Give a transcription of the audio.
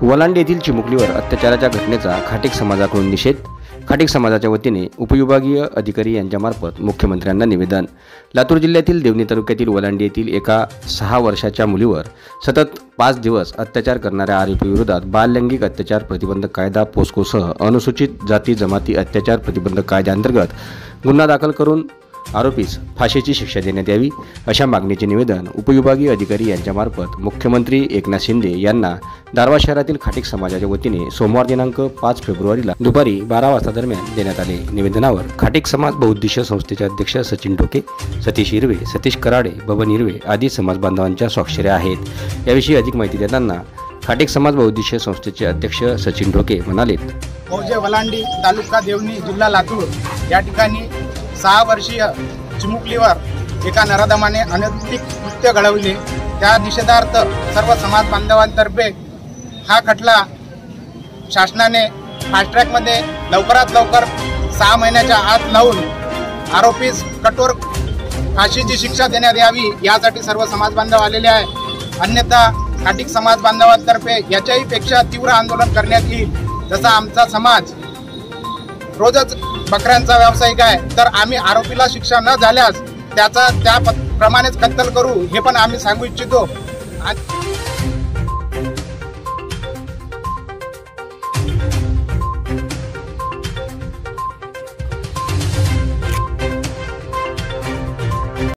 वलांडी येथील चिमुकलीवर अत्याचाराच्या घटनेचा खाटीक समाजाकडून निषेध। खाटीक समाजाच्या वतीने उपविभागीय अधिकारी यांच्यामार्फत मुख्यमंत्र्यांना निवेदन। लातूर जिल्ह्यातील देवणी तालुक्यातील वलांडी येथील एका 6 वर्षाच्या मुलीवर सतत 5 दिवस अत्याचार करणाऱ्या आरोपीविरोधात बाललैंगिक अत्याचार प्रतिबंधक कायदा पोस्कोसह अनुसूचित जाती जमाती अत्याचार प्रतिबंधक कायद्याअंतर्गत गुन्हा दाखल करून आरोपीस फाशीची शिक्षा देण्यात यावी, अशा मागणीचे निवेदन उपविभागीय अधिकारी यांच्यामार्फत मुख्यमंत्री एकनाथ शिंदे यांना दारवा शहरातील खाटीक समाजाच्या वतीने सोमवार दिनांक 5 फेब्रुवारीला दुपारी 12 वाजता दरम्यान देण्यात आले। निवेदनावर खाटीक समाज बहुउद्देशीय संस्थेचे अध्यक्ष सचिन ढोके, सतीश हिरवे, सतीश कराडे, बबन हिरवे आदी समाज बांधवांच्या स्वाक्षऱ्या आहेत। याविषयी अधिक माहिती देताना खाटीक समाज बहुउद्देशीय संस्थेचे अध्यक्ष सचिन ढोके म्हणाले, मौजे वलांडी तालुका देवणी जिल्हा लातूर या ठिकाणी 6 वर्षीय चिमुकलीवर एका नराधमाने अनैतिक कृत्य घडविले। त्या निषेधार्थ सर्व समाज बांधवांतर्फे हा खटला शासनाने फास्ट ट्रॅकमध्ये लवकरात लवकर 6 महिन्याच्या आत लावून आरोपीस कठोर फाशीची शिक्षा देण्यात यावी यासाठी सर्व समाज बांधव आलेले आहे। अन्यथा खाटीक समाज बांधवांतर्फे याच्याही पेक्षा तीव्र आंदोलन करण्यात येईल। जसा आमचा समाज रोजच बकऱ्यांचा व्यावसायिक आहे, तर आम्ही आरोपीला शिक्षा न झाल्यास त्याप्रमाणेच कत्तल करू हे पण आम्ही सांगू इच्छितो।